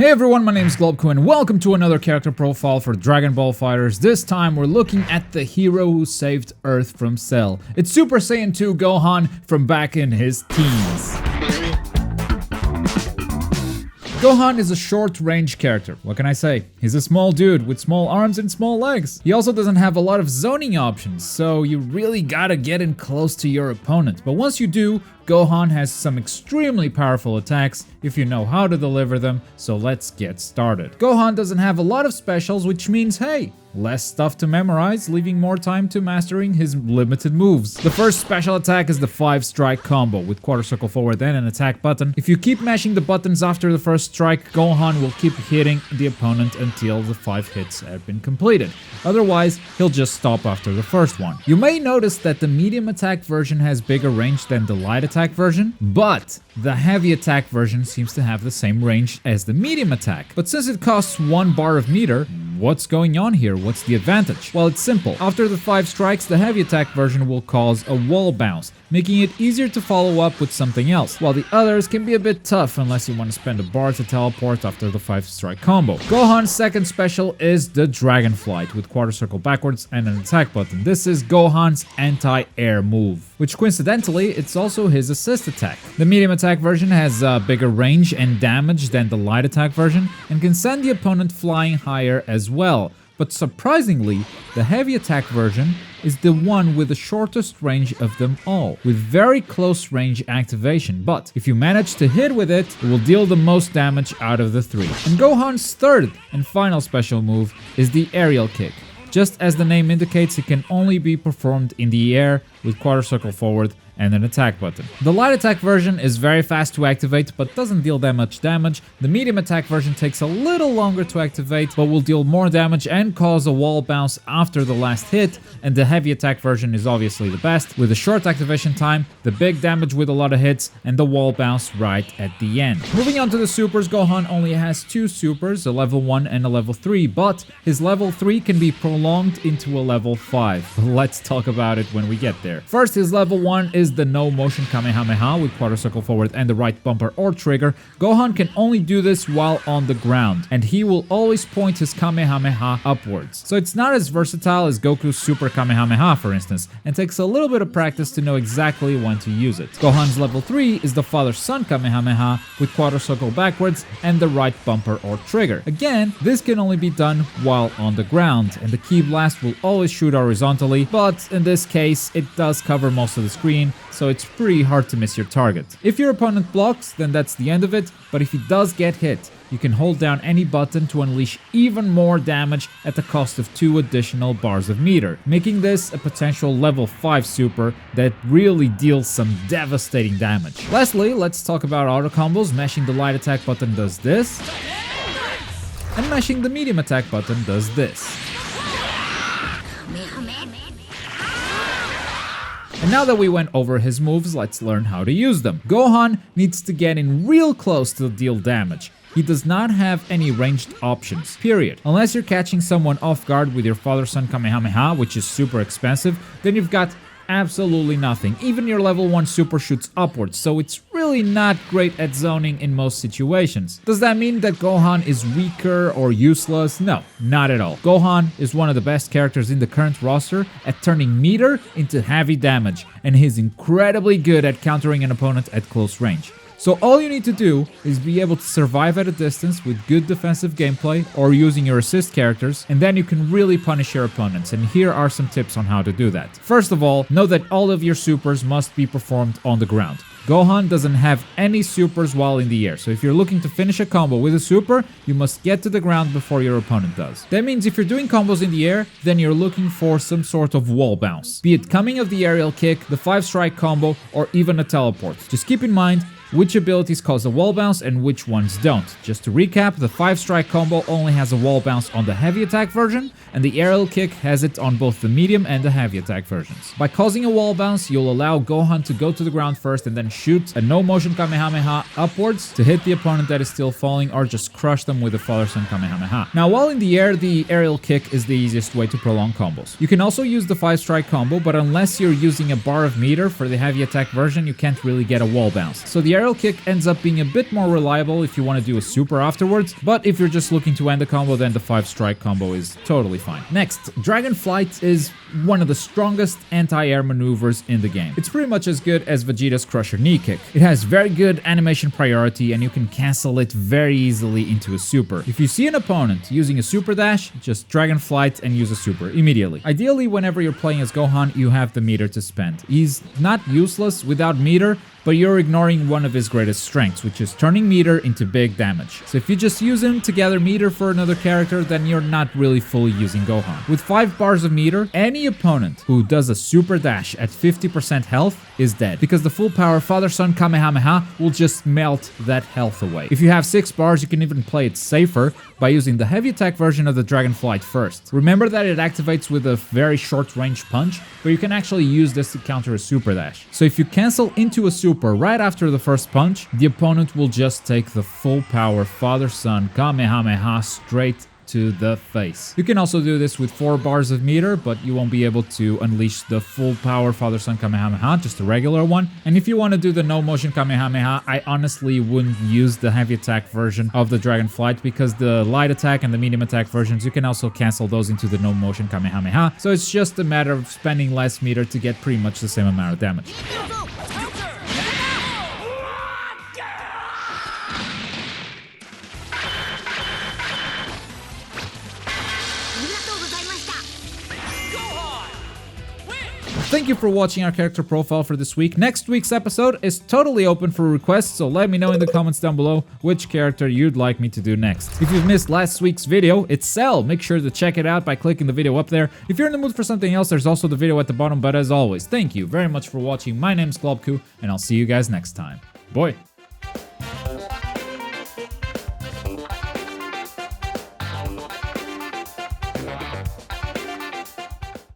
Hey everyone, my name is Globko and welcome to another character profile for Dragon Ball FighterZ. This time we're looking at the hero who saved Earth from Cell. It's Super Saiyan 2 Gohan from back in his teens. Gohan is a short-range character. What can I say? He's a small dude with small arms and small legs. He also doesn't have a lot of zoning options, so you really gotta get in close to your opponent. But once you do, Gohan has some extremely powerful attacks if you know how to deliver them, so let's get started. Gohan doesn't have a lot of specials, which means, hey, less stuff to memorize, leaving more time to mastering his limited moves. The first special attack is the 5-strike combo with quarter circle forward and an attack button. If you keep mashing the buttons after the first strike, Gohan will keep hitting the opponent until the 5 hits have been completed. Otherwise, he'll just stop after the first one. You may notice that the medium attack version has bigger range than the light attack version, but the heavy attack version seems to have the same range as the medium attack. But since it costs 1 bar of meter, what's going on here? What's the advantage? Well, it's simple. After the 5 strikes, the heavy attack version will cause a wall bounce, making it easier to follow up with something else, while the others can be a bit tough unless you want to spend a bar to teleport after the 5-strike combo. Gohan's second special is the Dragon Flight with quarter circle backwards and an attack button. This is Gohan's anti-air move, which coincidentally, it's also his assist attack. The medium attack version has a bigger range and damage than the light attack version and can send the opponent flying higher as well. But surprisingly, the heavy attack version is the one with the shortest range of them all, with very close range activation, but if you manage to hit with it, it will deal the most damage out of the 3. And Gohan's third and final special move is the aerial kick. Just as the name indicates, it can only be performed in the air with quarter circle forward and an attack button. The light attack version is very fast to activate but doesn't deal that much damage. The medium attack version takes a little longer to activate but will deal more damage and cause a wall bounce after the last hit, and the heavy attack version is obviously the best, with a short activation time, the big damage with a lot of hits, and the wall bounce right at the end. Moving on to the supers, Gohan only has 2 supers, a level 1 and a level 3, but his level 3 can be prolonged into a level 5. Let's talk about it when we get there. First, his level 1 is the no motion Kamehameha with quarter circle forward and the right bumper or trigger. Gohan can only do this while on the ground, and he will always point his Kamehameha upwards. So it's not as versatile as Goku's Super Kamehameha, for instance, and takes a little bit of practice to know exactly when to use it. Gohan's level 3 is the father-son Kamehameha with quarter circle backwards and the right bumper or trigger. Again, this can only be done while on the ground, and the Ki Blast will always shoot horizontally, but in this case, it does cover most of the screen, so it's pretty hard to miss your target. If your opponent blocks, then that's the end of it, but if he does get hit, you can hold down any button to unleash even more damage at the cost of 2 additional bars of meter, making this a potential level 5 super that really deals some devastating damage. Lastly, let's talk about auto combos. Mashing the light attack button does this, and mashing the medium attack button does this. And now that we went over his moves, let's learn how to use them. Gohan needs to get in real close to deal damage. He does not have any ranged options, period. Unless you're catching someone off guard with your father-son Kamehameha, which is super expensive, then you've got absolutely nothing. Even your level 1 super shoots upwards, so it's really not great at zoning in most situations. Does that mean that Gohan is weaker or useless? No, not at all. Gohan is one of the best characters in the current roster at turning meter into heavy damage, and he's incredibly good at countering an opponent at close range. So all you need to do is be able to survive at a distance with good defensive gameplay or using your assist characters, and then you can really punish your opponents, and here are some tips on how to do that. First of all, know that all of your supers must be performed on the ground. Gohan doesn't have any supers while in the air, so if you're looking to finish a combo with a super, you must get to the ground before your opponent does. That means if you're doing combos in the air, then you're looking for some sort of wall bounce, be it coming of the aerial kick, the 5-strike combo, or even a teleport. Just keep in mind which abilities cause a wall bounce and which ones don't. Just to recap, the 5-strike combo only has a wall bounce on the heavy attack version, and the aerial kick has it on both the medium and the heavy attack versions. By causing a wall bounce, you'll allow Gohan to go to the ground first and then shoot a no motion Kamehameha upwards to hit the opponent that is still falling, or just crush them with a father-son Kamehameha. Now, while in the air, the aerial kick is the easiest way to prolong combos. You can also use the 5-strike combo, but unless you're using a bar of meter for the heavy attack version, you can't really get a wall bounce. So the aerial kick ends up being a bit more reliable if you want to do a super afterwards, but if you're just looking to end the combo, then the 5-strike combo is totally fine. Next, Dragon Flight is one of the strongest anti-air maneuvers in the game. It's pretty much as good as Vegeta's Crusher Knee Kick. It has very good animation priority and you can cancel it very easily into a super. If you see an opponent using a super dash, just Dragon Flight and use a super immediately. Ideally, whenever you're playing as Gohan, you have the meter to spend. He's not useless without meter, but you're ignoring one of his greatest strengths, which is turning meter into big damage. So if you just use him to gather meter for another character, then you're not really fully using Gohan. With 5 bars of meter, any opponent who does a super dash at 50% health is dead, because the full power Father-Son Kamehameha will just melt that health away. If you have 6 bars, you can even play it safer by using the heavy attack version of the Dragon Flight first. Remember that it activates with a very short range punch, but you can actually use this to counter a super dash. So if you cancel into a super right after the first punch, the opponent will just take the full power Father-Son Kamehameha straight to the face. You can also do this with 4 bars of meter, but you won't be able to unleash the full power Father-Son Kamehameha, just a regular one. And if you want to do the no motion Kamehameha, I honestly wouldn't use the heavy attack version of the Dragon Flight, because the light attack and the medium attack versions, you can also cancel those into the no motion Kamehameha. So it's just a matter of spending less meter to get pretty much the same amount of damage. Thank you for watching our character profile for this week. Next week's episode is totally open for requests, so let me know in the comments down below which character you'd like me to do next. If you've missed last week's video, it's Cell. Make sure to check it out by clicking the video up there. If you're in the mood for something else, there's also the video at the bottom, but as always, thank you very much for watching. My name's Globku, and I'll see you guys next time. Boy.